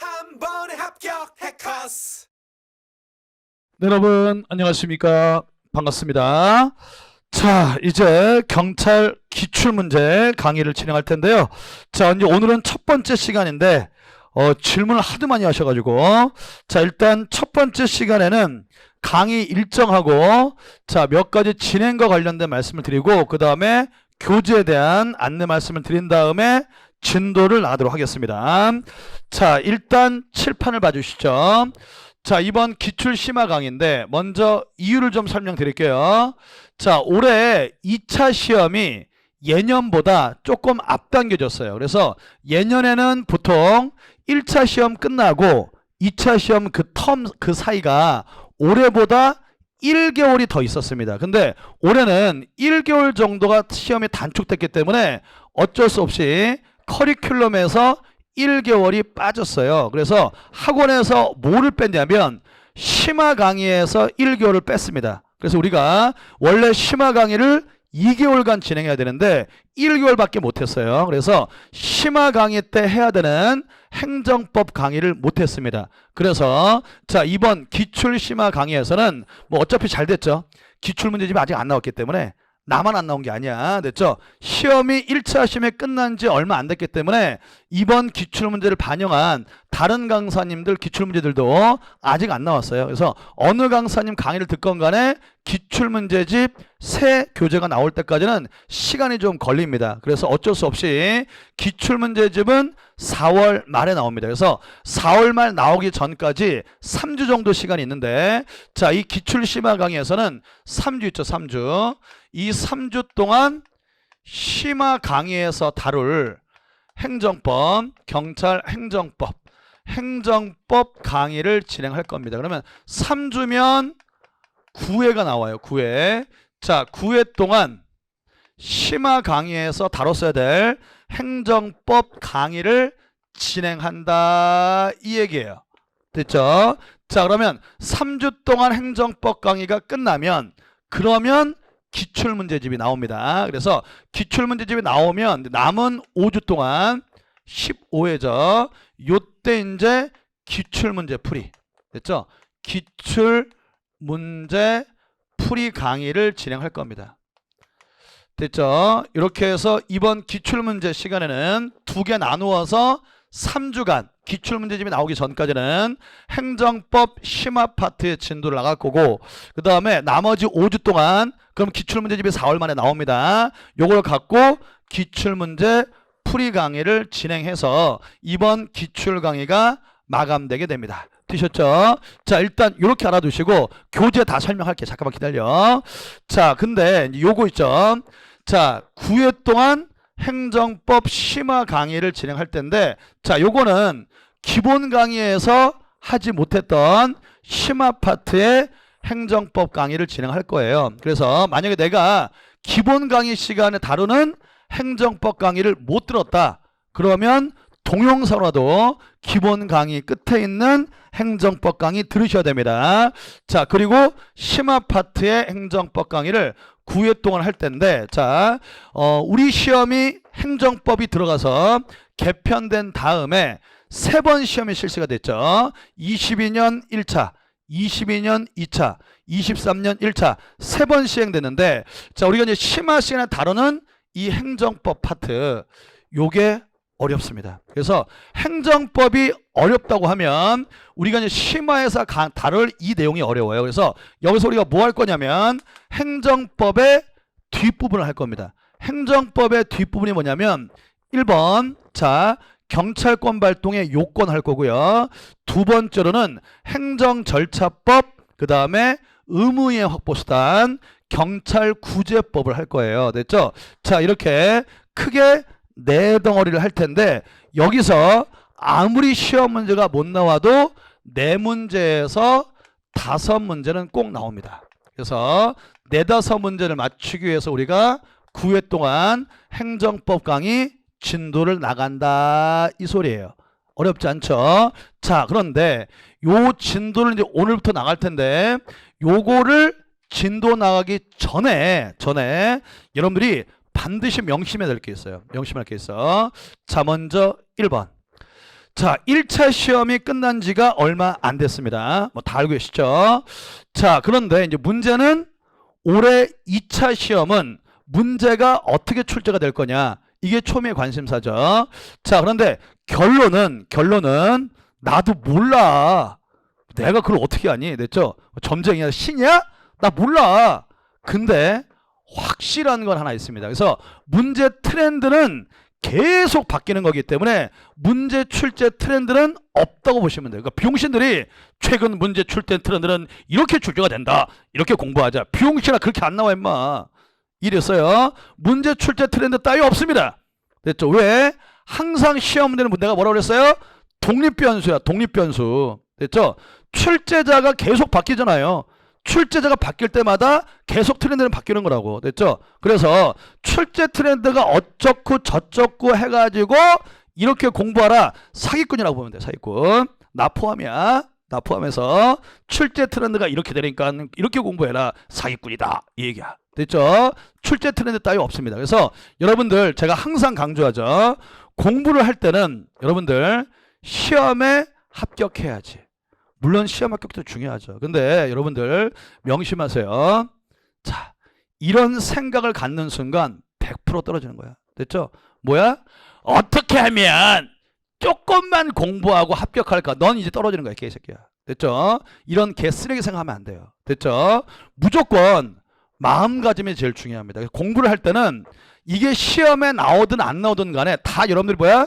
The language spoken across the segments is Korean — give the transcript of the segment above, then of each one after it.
한 번에 합격 해커스. 네, 여러분 안녕하십니까? 반갑습니다. 자, 이제 경찰 기출문제 강의를 진행할 텐데요. 자, 이제 오늘은 첫 번째 시간인데 질문을 하도 많이 하셔가지고, 자, 일단 첫 번째 시간에는 강의 일정하고, 자, 몇 가지 진행과 관련된 말씀을 드리고, 그 다음에 교재에 대한 안내 말씀을 드린 다음에 진도를 나가도록 하겠습니다. 자, 일단 칠판을 봐주시죠. 자, 이번 기출 심화 강의인데 먼저 이유를 좀 설명드릴게요. 자, 올해 2차 시험이 예년보다 조금 앞당겨졌어요. 그래서 예년에는 보통 1차 시험 끝나고 2차 시험 그 사이가 올해보다 1개월이 더 있었습니다. 근데 올해는 1개월 정도가 시험이 단축됐기 때문에 어쩔 수 없이 커리큘럼에서 1개월이 빠졌어요. 그래서 학원에서 뭐를 뺐냐면 심화 강의에서 1개월을 뺐습니다. 그래서 우리가 원래 심화 강의를 2개월간 진행해야 되는데 1개월밖에 못했어요. 그래서 심화 강의 때 해야 되는 행정법 강의를 못했습니다. 그래서 자, 이번 기출 심화 강의에서는 뭐 어차피 잘 됐죠. 기출문제집이 아직 안 나왔기 때문에 나만 안 나온 게 아니야. 됐죠? 시험이 1차 시험이 끝난 지 얼마 안 됐기 때문에 이번 기출문제를 반영한 다른 강사님들 기출문제들도 아직 안 나왔어요. 그래서 어느 강사님 강의를 듣건 간에 기출문제집 새 교재가 나올 때까지는 시간이 좀 걸립니다. 그래서 어쩔 수 없이 기출문제집은 4월 말에 나옵니다. 그래서 4월 말 나오기 전까지 3주 정도 시간이 있는데, 자, 이 기출심화 강의에서는 3주 있죠. 3주. 이 3주 동안 심화 강의에서 다룰 행정법, 경찰 행정법 강의를 진행할 겁니다. 그러면 3주면 9회가 나와요. 9회. 자, 9회 동안 심화 강의에서 다뤘어야 될 행정법 강의를 진행한다, 이 얘기예요. 됐죠? 자, 그러면 3주 동안 행정법 강의가 끝나면 그러면 기출문제집이 나옵니다. 그래서 기출문제집이 나오면 남은 5주 동안 15회죠. 요때 이제 기출문제 풀이. 됐죠? 기출문제 풀이 강의를 진행할 겁니다. 됐죠? 이렇게 해서 이번 기출문제 시간에는 2개 나누어서 3주간 기출문제집이 나오기 전까지는 행정법 심화 파트의 진도를 나갈 거고, 그 다음에 나머지 5주 동안 그럼 기출문제집이 4월 만에 나옵니다. 요걸 갖고 기출문제 풀이 강의를 진행해서 이번 기출 강의가 마감되게 됩니다. 되셨죠? 자, 일단 이렇게 알아두시고 교재 다 설명할게요. 잠깐만 기다려. 자, 근데 요거 있죠. 자, 9회 동안 행정법 심화 강의를 진행할 텐데, 자, 요거는 기본 강의에서 하지 못했던 심화 파트의 행정법 강의를 진행할 거예요. 그래서 만약에 내가 기본 강의 시간에 다루는 행정법 강의를 못 들었다, 그러면 동영상으로도 기본 강의 끝에 있는 행정법 강의 들으셔야 됩니다. 자, 그리고 심화 파트의 행정법 강의를 9회 동안 할 텐데, 자, 우리 시험이 행정법이 들어가서 개편된 다음에 3번 시험이 실시가 됐죠. 22년 1차, 22년 2차, 23년 1차 3번 시행됐는데, 자, 우리가 이제 심화 시간에 다루는 이 행정법 파트, 요게 어렵습니다. 그래서 행정법이 어렵다고 하면 우리가 이제 심화에서 다룰 이 내용이 어려워요. 그래서 여기서 우리가 뭐 할 거냐면 행정법의 뒷부분을 할 겁니다. 행정법의 뒷부분이 뭐냐면 1번, 자, 경찰권 발동의 요건 할 거고요. 두 번째로는 행정절차법, 그 다음에 의무이행 확보수단, 경찰구제법을 할 거예요. 됐죠? 자, 이렇게 크게 4덩어리를 할 텐데, 여기서 아무리 시험 문제가 못 나와도 4문제에서 5문제는 꼭 나옵니다. 그래서 4-5문제를 맞추기 위해서 우리가 9회 동안 행정법 강의 진도를 나간다, 이 소리예요. 어렵지 않죠? 자, 그런데 요 진도를 이제 오늘부터 나갈 텐데, 요거를 진도 나가기 전에 여러분들이 반드시 명심해야 될 게 있어요. 명심할 게 있어. 자, 먼저 1번. 자, 1차 시험이 끝난 지가 얼마 안 됐습니다. 뭐 다 알고 계시죠? 자, 그런데 이제 문제는 올해 2차 시험은 문제가 어떻게 출제가 될 거냐. 이게 초미의 관심사죠. 자, 그런데 결론은 나도 몰라. 내가 그걸 어떻게 아니? 됐죠? 점쟁이야? 신이야? 나 몰라. 근데 확실한 건 하나 있습니다. 그래서 문제 트렌드는 계속 바뀌는 거기 때문에 문제 출제 트렌드는 없다고 보시면 돼요. 그러니까 비용신들이 최근 문제 출제 트렌드는 이렇게 출제가 된다. 이렇게 공부하자. 비용신아 그렇게 안 나와 임마. 이랬어요. 문제 출제 트렌드 따위 없습니다. 됐죠? 왜? 항상 시험 문제는 내가 뭐라고 그랬어요? 독립변수야. 독립변수. 됐죠? 출제자가 계속 바뀌잖아요. 출제자가 바뀔 때마다 계속 트렌드는 바뀌는 거라고. 됐죠? 그래서 출제 트렌드가 어쩌고 저쩌고 해가지고 이렇게 공부하라. 사기꾼이라고 보면 돼. 사기꾼. 나 포함이야. 나 포함해서 출제 트렌드가 이렇게 되니까 이렇게 공부해라. 사기꾼이다. 이 얘기야. 됐죠? 출제 트렌드 따위 없습니다. 그래서 여러분들 제가 항상 강조하죠. 공부를 할 때는 여러분들 시험에 합격해야지. 물론 시험 합격도 중요하죠. 근데 여러분들 명심하세요. 자, 이런 생각을 갖는 순간 100% 떨어지는 거야. 됐죠? 뭐야? 어떻게 하면 조금만 공부하고 합격할까? 넌 이제 떨어지는 거야, 개새끼야. 됐죠? 이런 개쓰레기 생각하면 안 돼요. 됐죠? 무조건 마음가짐이 제일 중요합니다. 공부를 할 때는 이게 시험에 나오든 안 나오든 간에 다 여러분들이 뭐야?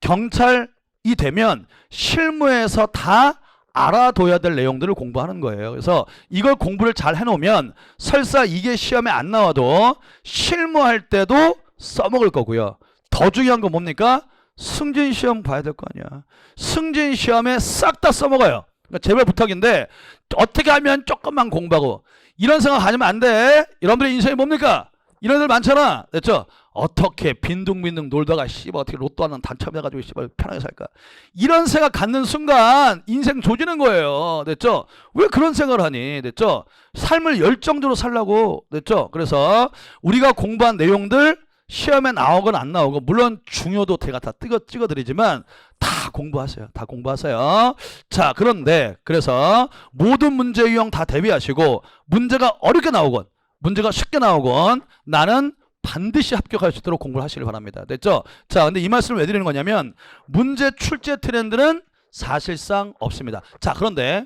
경찰이 되면 실무에서 다 알아둬야 될 내용들을 공부하는 거예요. 그래서 이걸 공부를 잘 해놓으면 설사 이게 시험에 안 나와도 실무할 때도 써먹을 거고요. 더 중요한 건 뭡니까? 승진시험 봐야 될 거 아니야. 승진시험에 싹 다 써먹어요. 그러니까 제발 부탁인데 어떻게 하면 조금만 공부하고 이런 생각 가지면 안 돼. 여러분들의 인생이 뭡니까? 이런 애들 많잖아. 됐죠? 어떻게 빈둥빈둥 놀다가 씨발 어떻게 로또 하나 당첨해가지고 씨발 편하게 살까? 이런 생각 갖는 순간 인생 조지는 거예요. 됐죠? 왜 그런 생각을 하니? 됐죠? 삶을 열정적으로 살라고. 됐죠? 그래서 우리가 공부한 내용들 시험에 나오건 안 나오건 물론 중요도 제가 다 찍어드리지만 다 공부하세요. 다 공부하세요. 자, 그런데 그래서 모든 문제 유형 다 대비하시고 문제가 어렵게 나오건 문제가 쉽게 나오건 나는 반드시 합격할 수 있도록 공부를 하시길 바랍니다. 됐죠? 자, 근데 이 말씀을 왜 드리는 거냐면 문제 출제 트렌드는 사실상 없습니다. 자, 그런데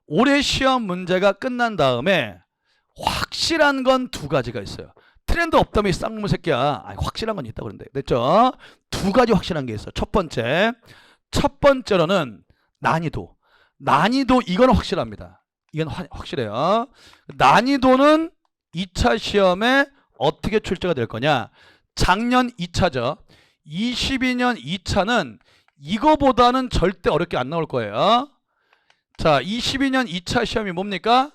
올해 시험 문제가 끝난 다음에 확실한 건 두 가지가 있어요. 트렌드 없다며 쌍놈의 새끼야. 아니, 확실한 건 있다 그런데. 됐죠? 두 가지 확실한 게 있어요. 첫 번째로는 난이도. 난이도 이건 확실합니다. 이건 확실해요. 난이도는 2차 시험에 어떻게 출제가 될 거냐. 작년 2차죠. 22년 2차는 이거보다는 절대 어렵게 안 나올 거예요. 자, 22년 2차 시험이 뭡니까?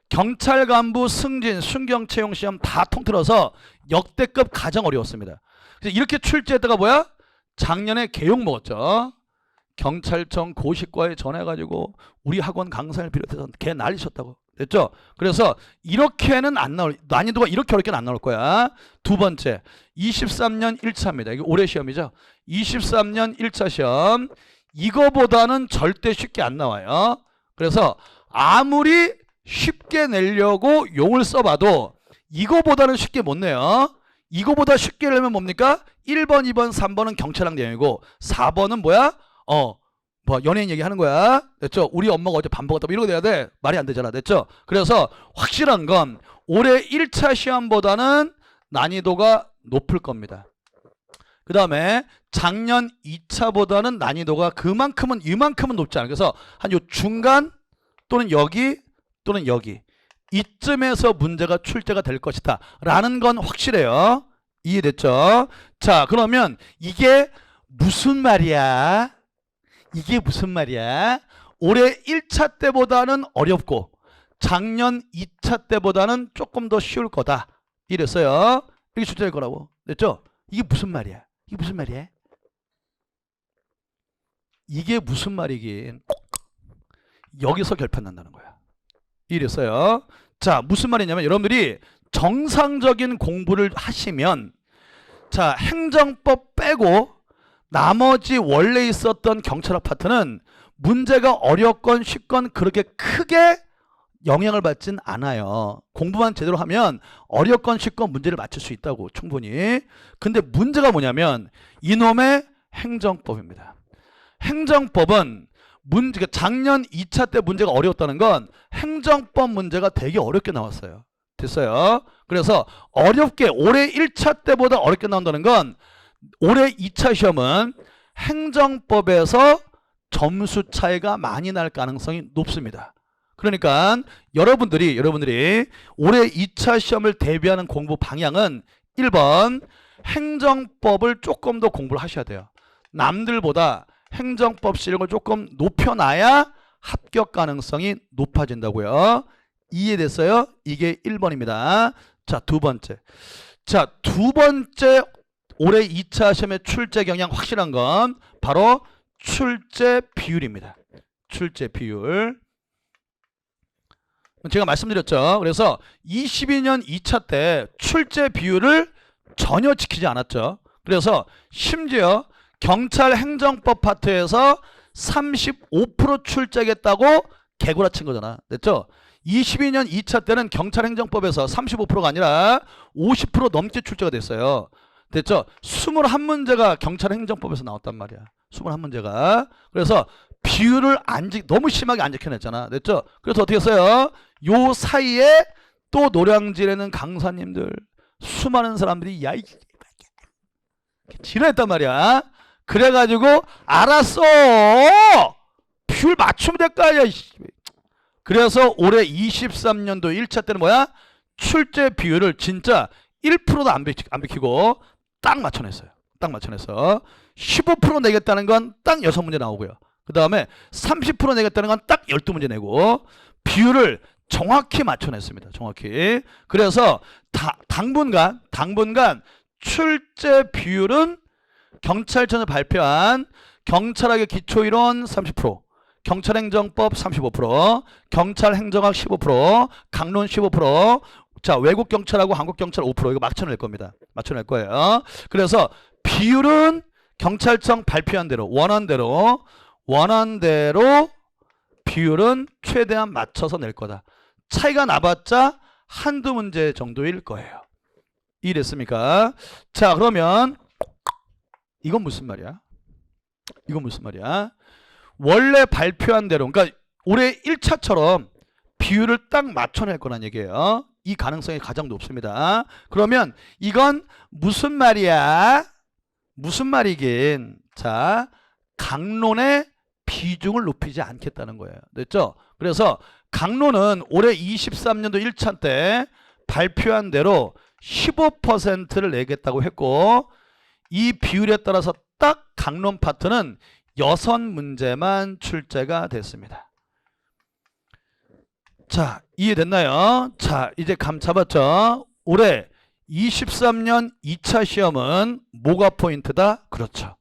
경찰 간부 승진, 순경 채용 시험 다 통틀어서 역대급 가장 어려웠습니다. 그래서 이렇게 출제했다가 뭐야? 작년에 개욕 먹었죠. 경찰청 고시과에 전해가지고 우리 학원 강사를 비롯해서 개 난리쳤다고. 됐죠? 그래서 이렇게는 안 나올, 난이도가 이렇게 어렵게는 안 나올 거야. 두 번째, 23년 1차입니다. 이게 올해 시험이죠. 23년 1차 시험. 이거보다는 절대 쉽게 안 나와요. 그래서 아무리 쉽게 내려고 용을 써봐도 이거보다는 쉽게 못 내요. 이거보다 쉽게 내면 뭡니까? 1번, 2번, 3번은 경찰학 내용이고 4번은 뭐야? 뭐 연예인 얘기하는 거야. 됐죠? 우리 엄마가 어제 밥 먹었다고 이런 거 돼야 돼. 말이 안 되잖아. 됐죠? 그래서 확실한 건 올해 1차 시험보다는 난이도가 높을 겁니다. 그 다음에 작년 2차보다는 난이도가 그만큼은 이만큼은 높지 않아요. 그래서 한 요 중간 또는 여기 또는 여기 이쯤에서 문제가 출제가 될 것이다 라는 건 확실해요. 이해됐죠? 자, 그러면 이게 무슨 말이야? 이게 무슨 말이야? 올해 1차 때보다는 어렵고 작년 2차 때보다는 조금 더 쉬울 거다. 이랬어요. 이렇게 출제될 거라고. 됐죠? 이게 무슨 말이야? 이게 무슨 말이야? 이게 무슨 말이긴 여기서 결판 난다는 거야. 이랬어요. 자, 무슨 말이냐면 여러분들이 정상적인 공부를 하시면 자, 행정법 빼고 나머지 원래 있었던 경찰학 파트는 문제가 어렵건 쉽건 그렇게 크게 영향을 받진 않아요. 공부만 제대로 하면 어렵건 쉽건 문제를 맞출 수 있다고 충분히. 근데 문제가 뭐냐면 이놈의 행정법입니다. 행정법은 작년 2차 때 문제가 어려웠다는 건 행정법 문제가 되게 어렵게 나왔어요. 됐어요. 그래서 어렵게 올해 1차 때보다 어렵게 나온다는 건 올해 2차 시험은 행정법에서 점수 차이가 많이 날 가능성이 높습니다. 그러니까 여러분들이 올해 2차 시험을 대비하는 공부 방향은 1번 행정법을 조금 더 공부를 하셔야 돼요. 남들보다 행정법 실력을 조금 높여놔야 합격 가능성이 높아진다고요. 이해됐어요? 이게 1번입니다. 자, 두 번째. 자, 두 번째 올해 2차 시험의 출제 경향 확실한 건 바로 출제 비율입니다. 출제 비율. 제가 말씀드렸죠. 그래서 22년 2차 때 출제 비율을 전혀 지키지 않았죠. 그래서 심지어 경찰 행정법 파트에서 35% 출제하겠다고 개구라 친 거잖아. 됐죠? 22년 2차 때는 경찰 행정법에서 35%가 아니라 50% 넘게 출제가 됐어요. 됐죠? 21문제가 경찰 행정법에서 나왔단 말이야. 21문제가. 그래서 비율을 너무 심하게 안 지켜냈잖아. 됐죠? 그래서 어떻게 했어요? 요 사이에 또 노량진에는 강사님들, 수많은 사람들이 야, 지랄했단 말이야. 그래가지고 알았어! 비율 맞추면 될 거 아니야. 그래서 올해 23년도 1차 때는 뭐야? 출제 비율을 진짜 1%도 안 비키고 딱 맞춰냈어요. 딱 맞춰냈어. 15% 내겠다는 건 딱 6문제 나오고요. 그 다음에 30% 내겠다는 건 딱 12문제 내고 비율을 정확히 맞춰냈습니다. 정확히. 그래서 당분간 출제 비율은 경찰청에서 발표한 경찰학의 기초이론 30%, 경찰행정법 35%, 경찰행정학 15%, 강론 15%, 자, 외국 경찰하고 한국 경찰 5% 이거 맞춰낼 겁니다. 맞춰낼 거예요. 그래서 비율은 경찰청 발표한 대로 원한 대로 비율은 최대한 맞춰서 낼 거다. 차이가 나봤자 한두 문제 정도일 거예요. 이해됐습니까? 자, 그러면 이건 무슨 말이야? 원래 발표한 대로, 그러니까 올해 1차처럼 비율을 딱 맞춰낼 거란 얘기예요. 이 가능성이 가장 높습니다. 그러면 이건 무슨 말이야? 무슨 말이긴? 자, 강론의 비중을 높이지 않겠다는 거예요. 됐죠? 그래서 강론은 올해 23년도 1차 때 발표한 대로 15%를 내겠다고 했고, 이 비율에 따라서 딱 강론 파트는 6문제만 출제가 됐습니다. 자, 이해됐나요? 자, 이제 감 잡았죠? 올해 23년 2차 시험은 뭐가 포인트다? 그렇죠.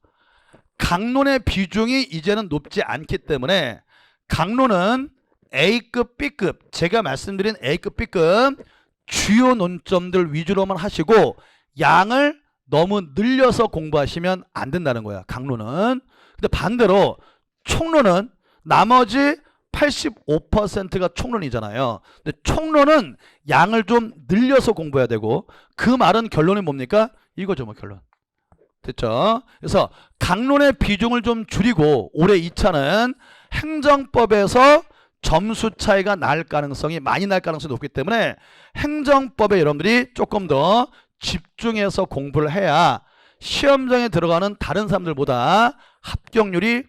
강론의 비중이 이제는 높지 않기 때문에 강론은 A급, B급, 제가 말씀드린 A급, B급 주요 논점들 위주로만 하시고 양을 너무 늘려서 공부하시면 안 된다는 거야. 강론은. 근데 반대로 총론은 나머지 85%가 총론이잖아요. 근데 총론은 양을 좀 늘려서 공부해야 되고, 그 말은 결론이 뭡니까? 이거죠, 뭐 결론. 됐죠? 그래서 강론의 비중을 좀 줄이고 올해 2차는 행정법에서 점수 차이가 많이 날 가능성이 높기 때문에 행정법에 여러분들이 조금 더 집중해서 공부를 해야 시험장에 들어가는 다른 사람들보다 합격률이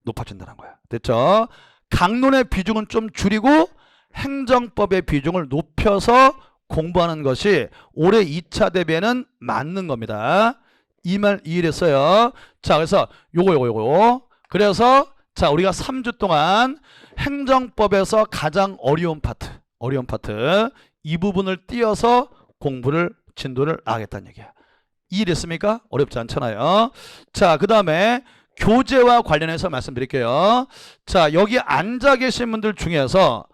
높아진다는 거야. 됐죠? 강론의 비중은 좀 줄이고 행정법의 비중을 높여서 공부하는 것이 올해 2차 대비에는 맞는 겁니다. 이 말 이해됐어요? 자, 그래서 요거. 그래서 자, 우리가 3주 동안 행정법에서 가장 어려운 파트 이 부분을 띄어서 진도를 나가겠다는 얘기야. 이해됐습니까? 어렵지 않잖아요. 자, 그 다음에 교재와 관련해서 말씀드릴게요. 자, 여기 앉아 계신 분들 중에서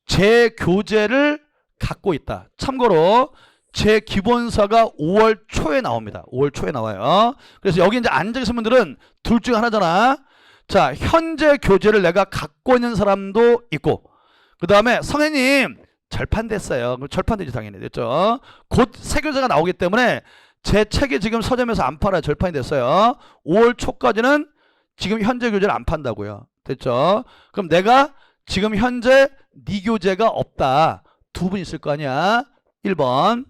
제 교재를 갖고 있다. 참고로 제 기본서가 5월 초에 나옵니다. 5월 초에 나와요. 그래서 여기 이제 앉아 계신 분들은 둘 중에 하나잖아. 자, 현재 교재를 내가 갖고 있는 사람도 있고, 그 다음에 성혜님 절판됐어요. 그럼 절판되지 당연히 됐죠. 곧 새 교재가 나오기 때문에 제 책이 지금 서점에서 안 팔아요. 절판이 됐어요. 5월 초까지는 지금 현재 교재를 안 판다고요. 됐죠? 그럼 내가 지금 현재 네 교재가 없다. 두 분 있을 거 아니야. 1번.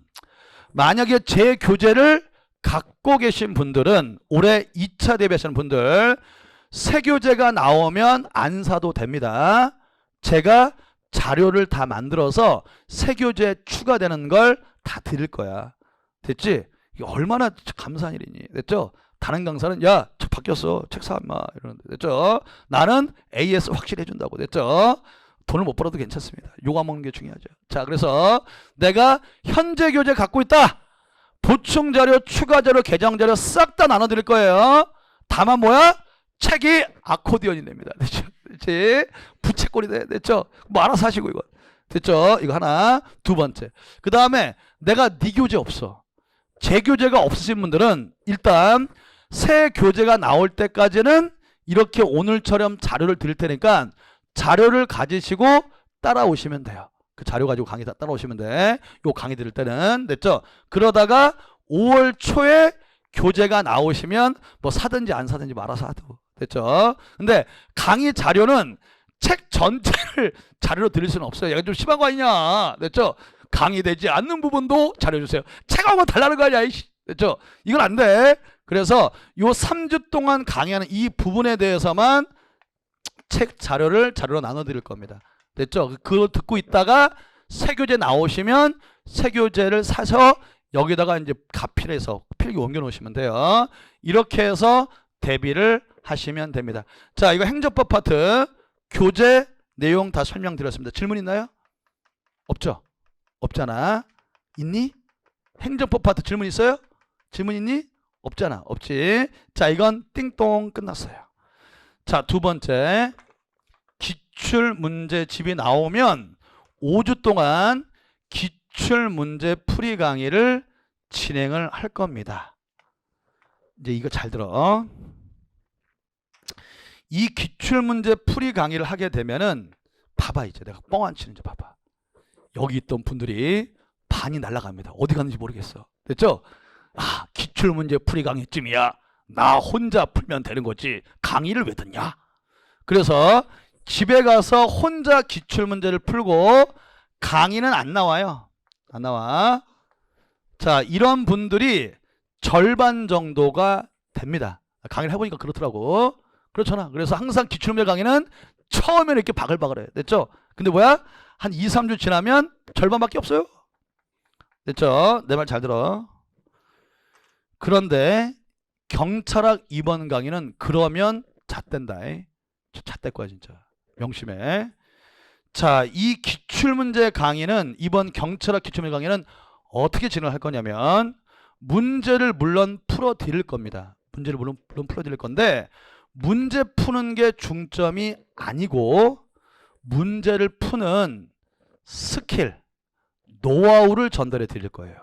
만약에 제 교재를 갖고 계신 분들은 올해 2차 대비하시는 분들 새 교재가 나오면 안 사도 됩니다. 제가 자료를 다 만들어서 새 교재에 추가되는 걸 다 드릴 거야. 됐지? 이게 얼마나 감사한 일이니. 됐죠? 다른 강사는 야, 책 바뀌었어. 책 사 인마 이러는데. 됐죠? 나는 AS 확실히 해준다고. 됐죠? 돈을 못 벌어도 괜찮습니다. 요가 먹는 게 중요하죠. 자, 그래서 내가 현재 교재 갖고 있다. 보충 자료, 추가 자료, 개정 자료 싹 다 나눠 드릴 거예요. 다만 뭐야? 책이 아코디언이 됩니다. 됐죠? 그렇지? 부채꼴이 돼. 됐죠? 뭐 알아서 하시고 이거. 됐죠? 이거 하나. 두 번째. 그 다음에 내가 네 교재 없어. 제 교재가 없으신 분들은 일단 새 교재가 나올 때까지는 이렇게 오늘처럼 자료를 드릴 테니까 자료를 가지시고 따라오시면 돼요. 그 자료 가지고 강의 다 따라오시면 돼. 요 강의 들을 때는. 됐죠? 그러다가 5월 초에 교재가 나오시면 뭐 사든지 안 사든지 말아서 하도. 됐죠? 근데 강의 자료는 책 전체를 자료로 드릴 수는 없어요. 얘가 좀 심한 거 아니냐. 됐죠? 강의되지 않는 부분도 자료 주세요. 책하고 달라는 거 아니야. 이씨. 됐죠? 이건 안 돼. 그래서 요 3주 동안 강의하는 이 부분에 대해서만 책 자료로 나눠 드릴 겁니다. 됐죠? 그거 듣고 있다가 새 교재 나오시면 새 교재를 사서 여기다가 이제 가필해서 필기 옮겨 놓으시면 돼요. 이렇게 해서 대비를 하시면 됩니다. 자, 이거 행정법 파트 교재 내용 다 설명드렸습니다. 질문 있나요? 없죠? 없잖아. 있니? 행정법 파트 질문 있어요? 질문 있니? 없잖아. 없지. 자, 이건 띵동 끝났어요. 자, 두 번째. 기출문제집이 나오면 5주 동안 기출문제 풀이 강의를 진행을 할 겁니다. 이제 이거 잘 들어. 이 기출문제 풀이 강의를 하게 되면은 봐봐. 이제 내가 뻥 안 치는지 봐봐. 여기 있던 분들이 반이 날아갑니다. 어디 갔는지 모르겠어. 됐죠? 아, 기출문제 풀이 강의쯤이야. 나 혼자 풀면 되는 거지. 강의를 왜 듣냐? 그래서 집에 가서 혼자 기출문제를 풀고 강의는 안 나와요. 안 나와. 자, 이런 분들이 절반 정도가 됩니다. 강의를 해보니까 그렇더라고. 그렇잖아. 그래서 항상 기출문제 강의는 처음에는 이렇게 바글바글해. 됐죠? 근데 뭐야? 한 2, 3주 지나면 절반밖에 없어요. 됐죠? 내 말 잘 들어. 그런데 경찰학 2번 강의는 그러면 잣된다. 잣될 거야 진짜. 명심해. 자, 이 기출문제 강의는 이번 경찰학 기출문제 강의는 어떻게 진행할 거냐면 문제를 물론 풀어드릴 겁니다. 문제를 물론 풀어드릴 건데 문제 푸는 게 중점이 아니고 문제를 푸는 스킬, 노하우를 전달해 드릴 거예요.